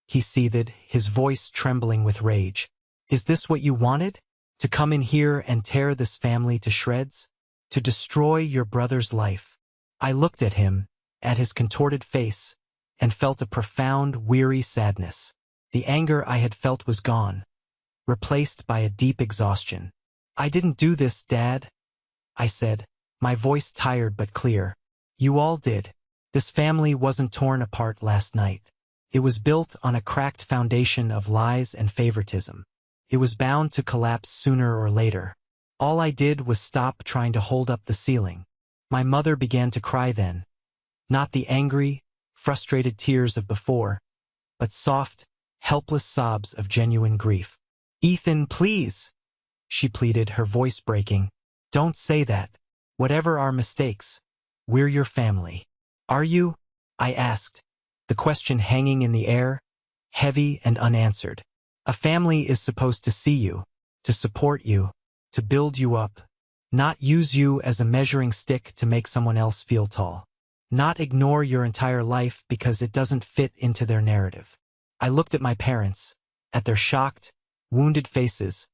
S1: he seethed, his voice trembling with rage. "Is this what you wanted? To come in here and tear this family to shreds? To destroy your brother's life?" I looked at him, at his contorted face, and felt a profound, weary sadness. The anger I had felt was gone, replaced by a deep exhaustion. "I didn't do this, Dad," I said, my voice tired but clear. "You all did. This family wasn't torn apart last night. It was built on a cracked foundation of lies and favoritism. It was bound to collapse sooner or later. All I did was stop trying to hold up the ceiling." My mother began to cry then. Not the angry, frustrated tears of before, but soft, helpless sobs of genuine grief. "Ethan, please," she pleaded, her voice breaking. "Don't say that. Whatever our mistakes, we're your family." "Are you?" I asked, the question hanging in the air, heavy and unanswered. A family is supposed to see you, to support you, to build you up, not use you as a measuring stick to make someone else feel tall. Not ignore your entire life because it doesn't fit into their narrative. I looked at my parents, at their shocked, wounded faces,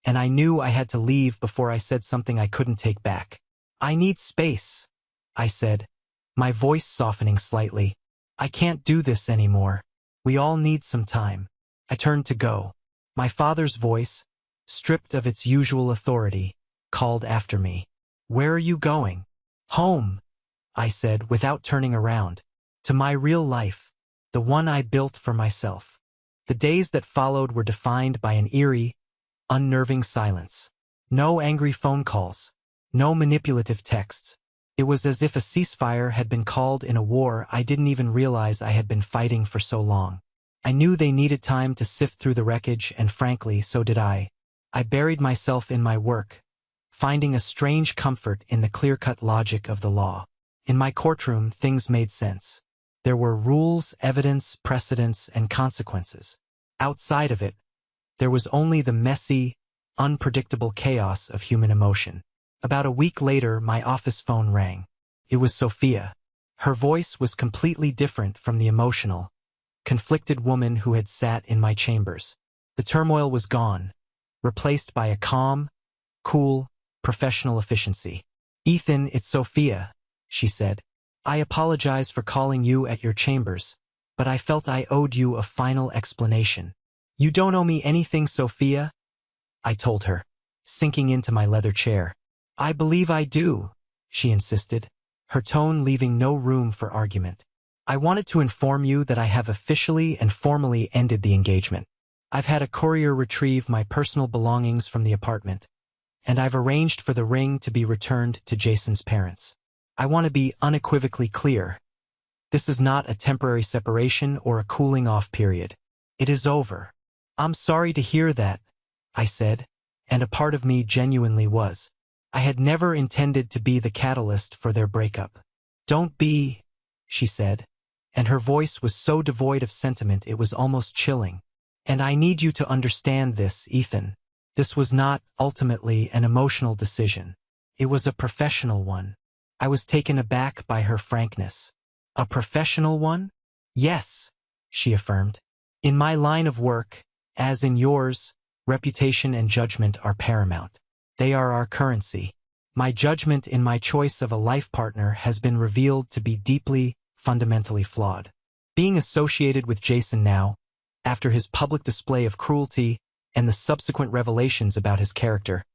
S1: and I knew I had to leave before I said something I couldn't take back. "I need space," I said, my voice softening slightly. "I can't do this anymore. We all need some time." I turned to go. My father's voice, stripped of its usual authority, called after me. "Where are you going?" "Home," I said without turning around. "To my real life, the one I built for myself." The days that followed were defined by an eerie, unnerving silence. No angry phone calls, no manipulative texts. It was as if a ceasefire had been called in a war I didn't even realize I had been fighting for so long. I knew they needed time to sift through the wreckage, and frankly, so did I. I buried myself in my work, finding a strange comfort in the clear-cut logic of the law. In my courtroom, things made sense. There were rules, evidence, precedents, and consequences. Outside of it, there was only the messy, unpredictable chaos of human emotion. About a week later, my office phone rang. It was Sophia. Her voice was completely different from the emotional, conflicted woman who had sat in my chambers. The turmoil was gone, replaced by a calm, cool, professional efficiency. "Ethan, it's Sophia," she said. "I apologize for calling you at your chambers, but I felt I owed you a final explanation." "You don't owe me anything, Sophia," I told her, sinking into my leather chair. "I believe I do," she insisted, her tone leaving no room for argument. "I wanted to inform you that I have officially and formally ended the engagement. I've had a courier retrieve my personal belongings from the apartment, and I've arranged for the ring to be returned to Jason's parents. I want to be unequivocally clear. This is not a temporary separation or a cooling-off period. It is over." "I'm sorry to hear that," I said, and a part of me genuinely was. I had never intended to be the catalyst for their breakup. "Don't be," she said, and her voice was so devoid of sentiment it was almost chilling. "And I need you to understand this, Ethan. This was not, ultimately, an emotional decision. It was a professional one." I was taken aback by her frankness. "A professional one?" "Yes," she affirmed. "In my line of work, as in yours, reputation and judgment are paramount. They are our currency. My judgment in my choice of a life partner has been revealed to be deeply, fundamentally flawed. Being associated with Jason now, after his public display of cruelty and the subsequent revelations about his character,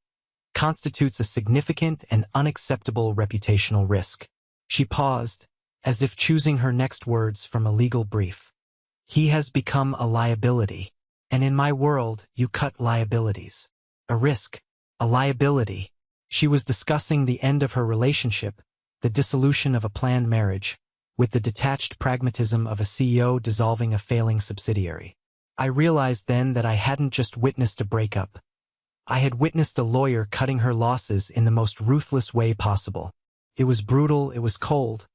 S1: constitutes a significant and unacceptable reputational risk." She paused, as if choosing her next words from a legal brief. "He has become a liability, and in my world, you cut liabilities. A risk, a liability." She was discussing the end of her relationship, the dissolution of a planned marriage, with the detached pragmatism of a CEO dissolving a failing subsidiary. I realized then that I hadn't just witnessed a breakup. I had witnessed a lawyer cutting her losses in the most ruthless way possible. It was brutal, it was cold,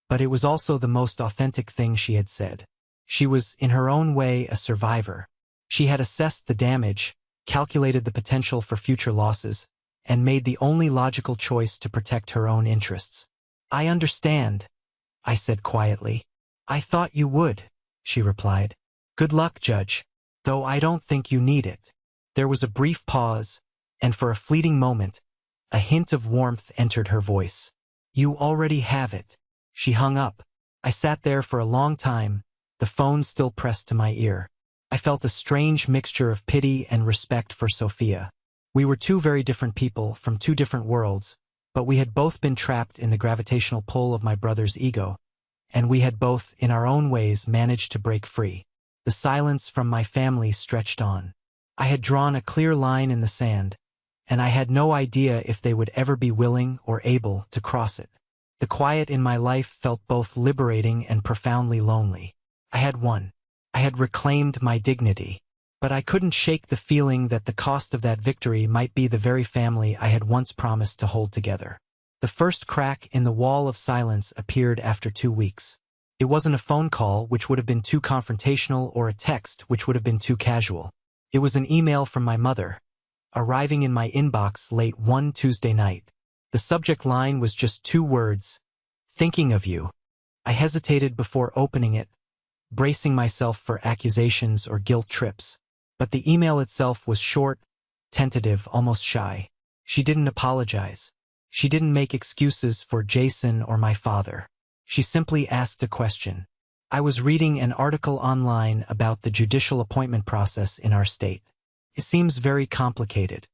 S1: but it was also the most authentic thing she had said. She was, in her own way, a survivor. She had assessed the damage, calculated the potential for future losses, and made the only logical choice to protect her own interests. "I understand," I said quietly. "I thought you would," she replied. "Good luck, Judge, though I don't think you need it." There was a brief pause, and for a fleeting moment, a hint of warmth entered her voice. "You already have it." She hung up. I sat there for a long time, the phone still pressed to my ear. I felt a strange mixture of pity and respect for Sophia. We were two very different people from two different worlds, but we had both been trapped in the gravitational pull of my brother's ego, and we had both, in our own ways, managed to break free. The silence from my family stretched on. I had drawn a clear line in the sand, and I had no idea if they would ever be willing or able to cross it. The quiet in my life felt both liberating and profoundly lonely. I had won. I had reclaimed my dignity. But I couldn't shake the feeling that the cost of that victory might be the very family I had once promised to hold together. The first crack in the wall of silence appeared after 2 weeks. It wasn't a phone call, which would have been too confrontational, or a text, which would have been too casual. It was an email from my mother, arriving in my inbox late one Tuesday night. The subject line was just 2 words: "Thinking of you." I hesitated before opening it, bracing myself for accusations or guilt trips. But the email itself was short, tentative, almost shy. She didn't apologize. She didn't make excuses for Jason or my father. She simply asked a question. I was reading an article online about the judicial appointment process in our state. It seems very complicated.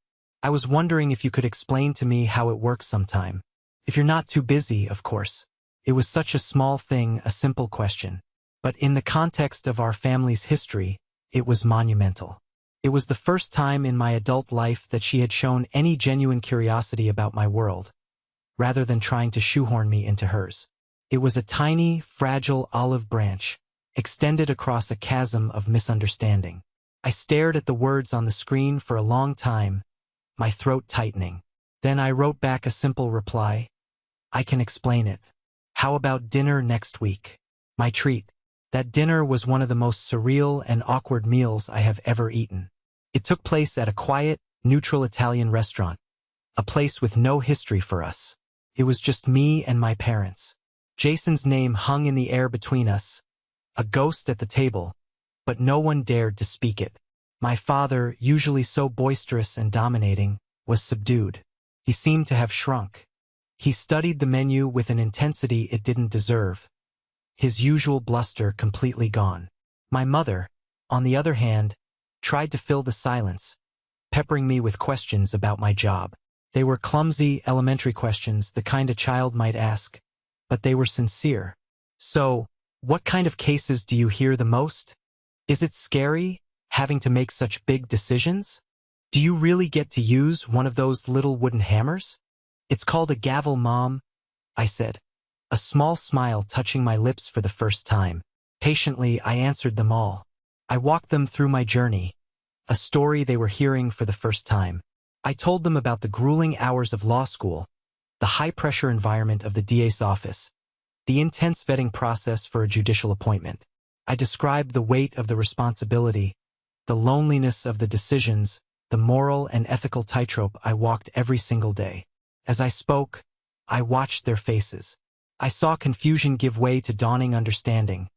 S1: I was wondering if you could explain to me how it works sometime. If you're not too busy, of course. It was such a small thing, a simple question. But in the context of our family's history, it was monumental. It was the first time in my adult life that she had shown any genuine curiosity about my world, rather than trying to shoehorn me into hers. It was a tiny, fragile olive branch, extended across a chasm of misunderstanding. I stared at the words on the screen for a long time, my throat tightening. Then I wrote back a simple reply: "I can explain it. How about dinner next week?" My treat. That dinner was one of the most surreal and awkward meals I have ever eaten. It took place at a quiet, neutral Italian restaurant, a place with no history for us. It was just me and my parents. Jason's name hung in the air between us, a ghost at the table, but no one dared to speak it. My father, usually so boisterous and dominating, was subdued. He seemed to have shrunk. He studied the menu with an intensity it didn't deserve, his usual bluster completely gone. My mother, on the other hand, tried to fill the silence, peppering me with questions about my job. They were clumsy, elementary questions, the kind a child might ask, but they were sincere. So, what kind of cases do you hear the most? Is it scary, having to make such big decisions? Do you really get to use one of those little wooden hammers? It's called a gavel, Mom, I said, a small smile touching my lips for the first time. Patiently, I answered them all. I walked them through my journey, a story they were hearing for the first time. I told them about the grueling hours of law school, the high-pressure environment of the DA's office, the intense vetting process for a judicial appointment. I described the weight of the responsibility, the loneliness of the decisions, the moral and ethical tightrope I walked every single day. As I spoke, I watched their faces. I saw confusion give way to dawning understanding,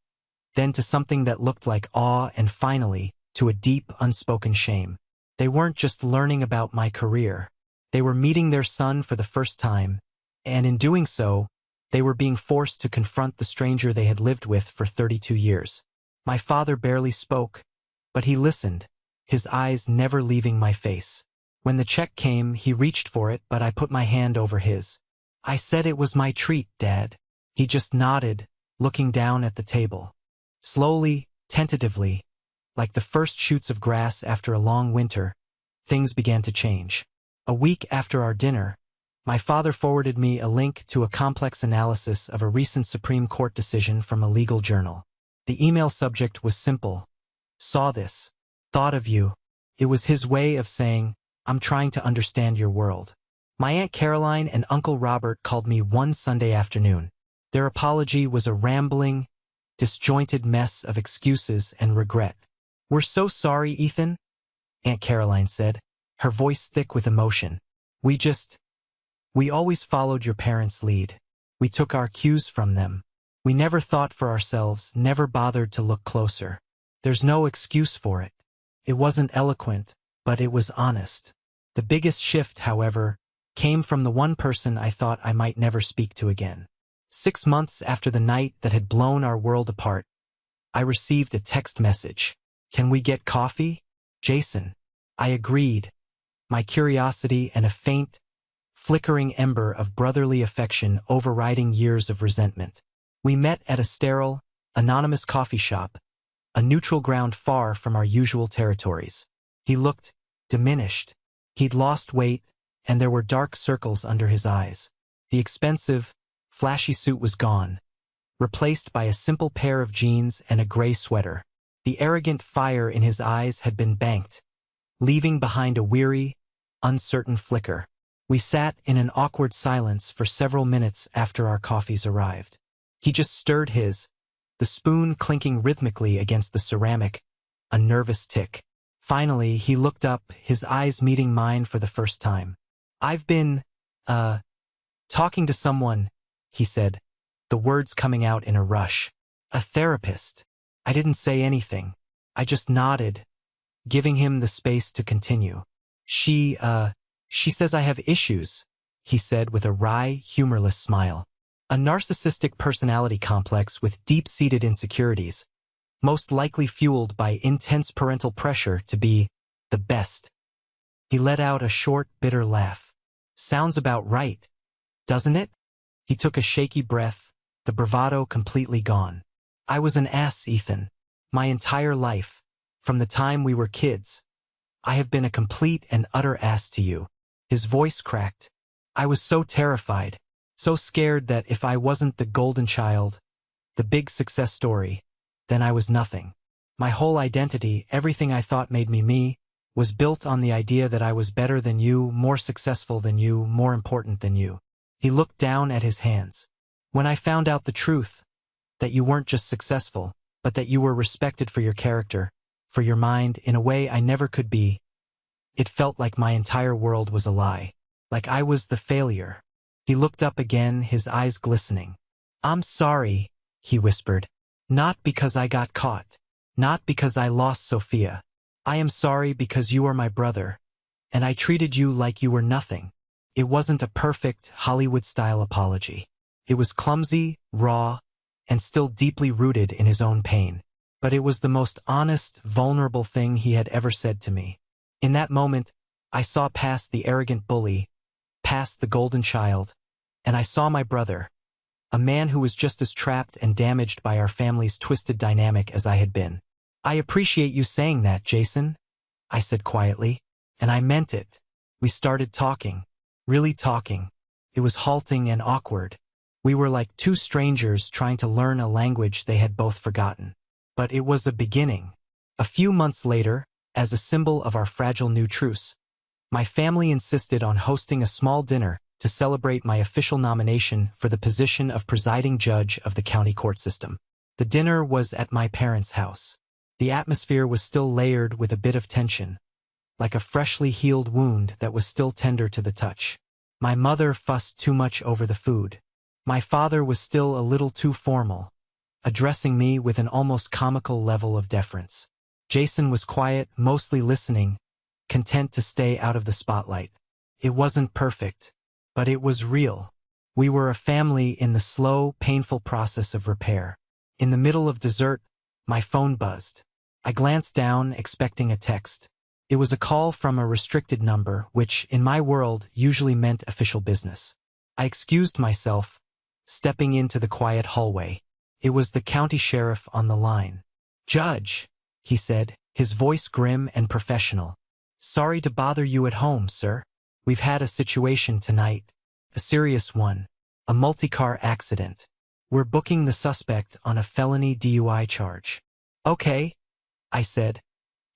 S1: then to something that looked like awe, and finally, to a deep, unspoken shame. They weren't just learning about my career. They were meeting their son for the first time, and in doing so, they were being forced to confront the stranger they had lived with for 32 years. My father barely spoke, but he listened, his eyes never leaving my face. When the check came, he reached for it, but I put my hand over his. I said it was my treat, Dad. He just nodded, looking down at the table. Slowly, tentatively, like the first shoots of grass after a long winter, things began to change. A week after our dinner, my father forwarded me a link to a complex analysis of a recent Supreme Court decision from a legal journal. The email subject was simple. Saw this. Thought of you. It was his way of saying, I'm trying to understand your world. My Aunt Caroline and Uncle Robert called me one Sunday afternoon. Their apology was a rambling, disjointed mess of excuses and regret. We're so sorry, Ethan, Aunt Caroline said, her voice thick with emotion. We always followed your parents' lead. We took our cues from them. We never thought for ourselves, never bothered to look closer. There's no excuse for it. It wasn't eloquent, but it was honest. The biggest shift, however, came from the one person I thought I might never speak to again. 6 months after the night that had blown our world apart, I received a text message. Can we get coffee? Jason. I agreed, my curiosity and a faint, flickering ember of brotherly affection overriding years of resentment. We met at a sterile, anonymous coffee shop, a neutral ground far from our usual territories. He looked diminished. He'd lost weight, and there were dark circles under his eyes. The expensive, flashy suit was gone, replaced by a simple pair of jeans and a gray sweater. The arrogant fire in his eyes had been banked, leaving behind a weary, uncertain flicker. We sat in an awkward silence for several minutes after our coffees arrived. He just stirred his, the spoon clinking rhythmically against the ceramic, a nervous tick. Finally, he looked up, his eyes meeting mine for the first time. I've been, talking to someone, he said, the words coming out in a rush. A therapist. I didn't say anything. I just nodded, giving him the space to continue. She says I have issues, he said with a wry, humorless smile. A narcissistic personality complex with deep-seated insecurities, most likely fueled by intense parental pressure to be the best. He let out a short, bitter laugh. Sounds about right, doesn't it? He took a shaky breath, the bravado completely gone. I was an ass, Ethan. My entire life, from the time we were kids. I have been a complete and utter ass to you. His voice cracked. I was so terrified, so scared that if I wasn't the golden child, the big success story, then I was nothing. My whole identity, everything I thought made me me, was built on the idea that I was better than you, more successful than you, more important than you. He looked down at his hands. When I found out the truth, that you weren't just successful, but that you were respected for your character, for your mind, in a way I never could be. It felt like my entire world was a lie, like I was the failure. He looked up again, his eyes glistening. "I'm sorry," he whispered. "Not because I got caught. Not because I lost Sophia. I am sorry because you are my brother, and I treated you like you were nothing." It wasn't a perfect, Hollywood-style apology. It was clumsy, raw, and still deeply rooted in his own pain. But it was the most honest, vulnerable thing he had ever said to me. In that moment, I saw past the arrogant bully, past the golden child, and I saw my brother, a man who was just as trapped and damaged by our family's twisted dynamic as I had been. "I appreciate you saying that, Jason," I said quietly, and I meant it. We started talking. Really talking. It was halting and awkward. We were like two strangers trying to learn a language they had both forgotten. But it was a beginning. A few months later, as a symbol of our fragile new truce, my family insisted on hosting a small dinner to celebrate my official nomination for the position of presiding judge of the county court system. The dinner was at my parents' house. The atmosphere was still layered with a bit of tension, like a freshly healed wound that was still tender to the touch. My mother fussed too much over the food. My father was still a little too formal, addressing me with an almost comical level of deference. Jason was quiet, mostly listening, content to stay out of the spotlight. It wasn't perfect, but it was real. We were a family in the slow, painful process of repair. In the middle of dessert, my phone buzzed. I glanced down, expecting a text. It was a call from a restricted number, which, in my world, usually meant official business. I excused myself, stepping into the quiet hallway. It was the county sheriff on the line. "Judge," he said, his voice grim and professional. "Sorry to bother you at home, sir. We've had a situation tonight. A serious one. A multi-car accident. We're booking the suspect on a felony DUI charge." "Okay," I said,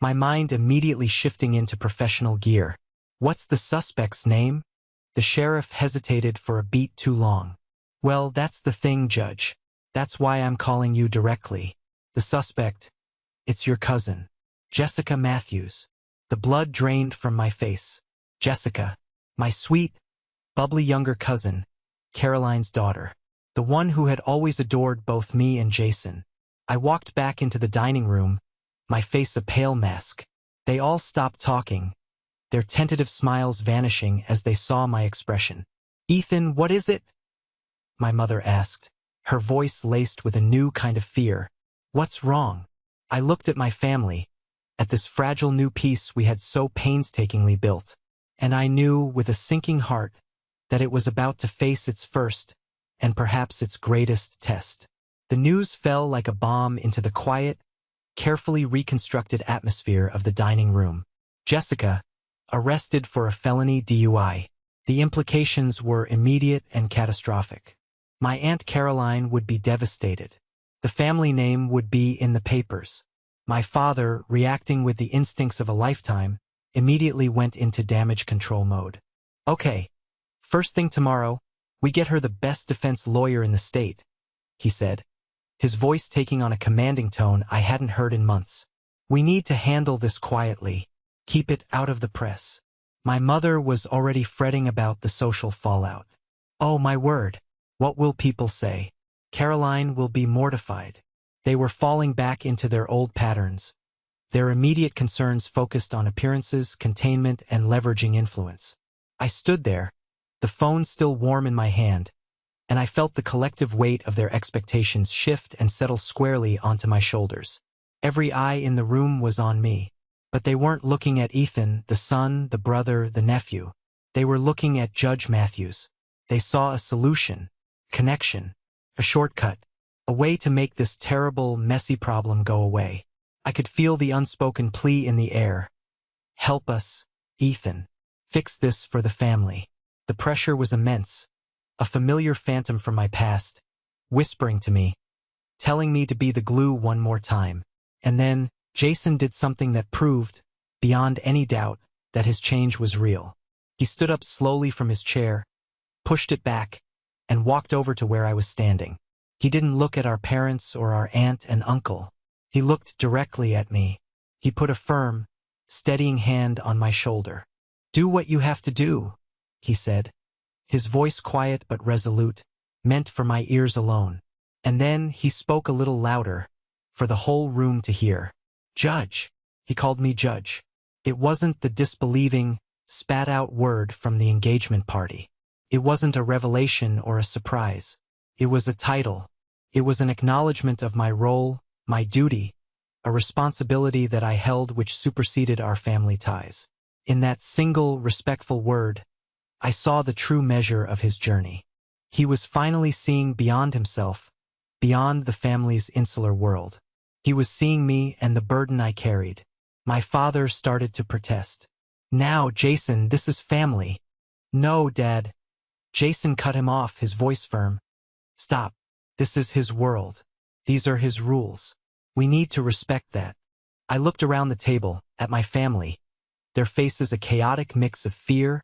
S1: my mind immediately shifting into professional gear. "What's the suspect's name?" The sheriff hesitated for a beat too long. "Well, that's the thing, Judge. That's why I'm calling you directly. The suspect, it's your cousin, Jessica Matthews." The blood drained from my face. Jessica, my sweet, bubbly younger cousin, Caroline's daughter. The one who had always adored both me and Jason. I walked back into the dining room, my face a pale mask. They all stopped talking, their tentative smiles vanishing as they saw my expression. "Ethan, what is it?" my mother asked, her voice laced with a new kind of fear. "What's wrong?" I looked at my family, at this fragile new piece we had so painstakingly built, and I knew, with a sinking heart, that it was about to face its first, and perhaps its greatest, test. The news fell like a bomb into the quiet, carefully reconstructed atmosphere of the dining room. Jessica, arrested for a felony DUI. The implications were immediate and catastrophic. My Aunt Caroline would be devastated. The family name would be in the papers. My father, reacting with the instincts of a lifetime, immediately went into damage control mode. "Okay, first thing tomorrow, we get her the best defense lawyer in the state," he said, his voice taking on a commanding tone I hadn't heard in months. "We need to handle this quietly, keep it out of the press." My mother was already fretting about the social fallout. "Oh, my word, what will people say? Caroline will be mortified." They were falling back into their old patterns. Their immediate concerns focused on appearances, containment, and leveraging influence. I stood there, the phone still warm in my hand, and I felt the collective weight of their expectations shift and settle squarely onto my shoulders. Every eye in the room was on me. But they weren't looking at Ethan, the son, the brother, the nephew. They were looking at Judge Matthews. They saw a solution, connection, a shortcut, a way to make this terrible, messy problem go away. I could feel the unspoken plea in the air. "Help us, Ethan. Fix this for the family." The pressure was immense. A familiar phantom from my past, whispering to me, telling me to be the glue one more time. And then, Jason did something that proved, beyond any doubt, that his change was real. He stood up slowly from his chair, pushed it back, and walked over to where I was standing. He didn't look at our parents or our aunt and uncle. He looked directly at me. He put a firm, steadying hand on my shoulder. "Do what you have to do," he said. His voice quiet but resolute, meant for my ears alone. And then he spoke a little louder, for the whole room to hear. "Judge." He called me Judge. It wasn't the disbelieving, spat-out word from the engagement party. It wasn't a revelation or a surprise. It was a title. It was an acknowledgement of my role, my duty, a responsibility that I held which superseded our family ties. In that single, respectful word, I saw the true measure of his journey. He was finally seeing beyond himself, beyond the family's insular world. He was seeing me and the burden I carried. My father started to protest. "Now, Jason, this is family." "No, Dad." Jason cut him off, his voice firm. "Stop. This is his world. These are his rules. We need to respect that." I looked around the table, at my family, their faces a chaotic mix of fear,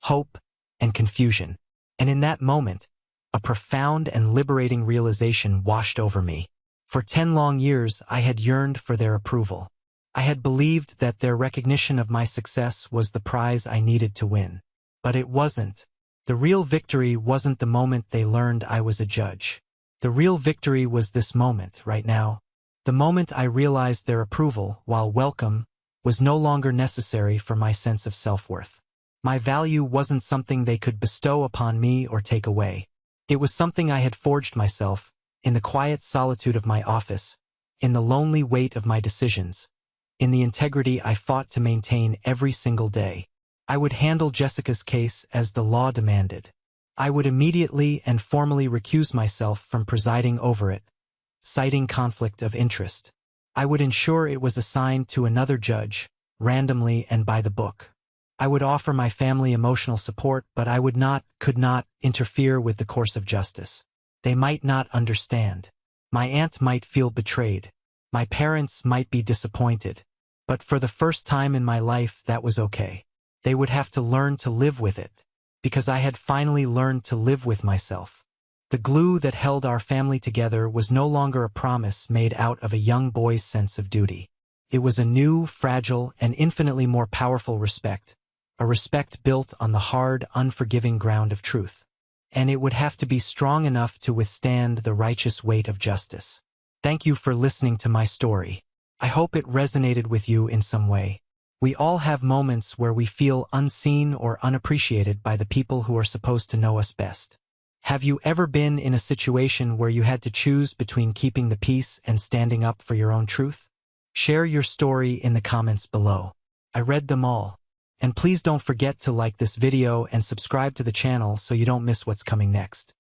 S1: hope, and confusion. And in that moment, a profound and liberating realization washed over me. For 10 long years, I had yearned for their approval. I had believed that their recognition of my success was the prize I needed to win. But it wasn't. The real victory wasn't the moment they learned I was a judge. The real victory was this moment, right now. The moment I realized their approval, while welcome, was no longer necessary for my sense of self-worth. My value wasn't something they could bestow upon me or take away. It was something I had forged myself, in the quiet solitude of my office, in the lonely weight of my decisions, in the integrity I fought to maintain every single day. I would handle Jessica's case as the law demanded. I would immediately and formally recuse myself from presiding over it, citing conflict of interest. I would ensure it was assigned to another judge, randomly and by the book. I would offer my family emotional support, but I could not interfere with the course of justice. They might not understand. My aunt might feel betrayed. My parents might be disappointed. But for the first time in my life, that was okay. They would have to learn to live with it, because I had finally learned to live with myself. The glue that held our family together was no longer a promise made out of a young boy's sense of duty. It was a new, fragile, and infinitely more powerful respect, a respect built on the hard, unforgiving ground of truth. And it would have to be strong enough to withstand the righteous weight of justice. Thank you for listening to my story. I hope it resonated with you in some way. We all have moments where we feel unseen or unappreciated by the people who are supposed to know us best. Have you ever been in a situation where you had to choose between keeping the peace and standing up for your own truth? Share your story in the comments below. I read them all. And please don't forget to like this video and subscribe to the channel so you don't miss what's coming next.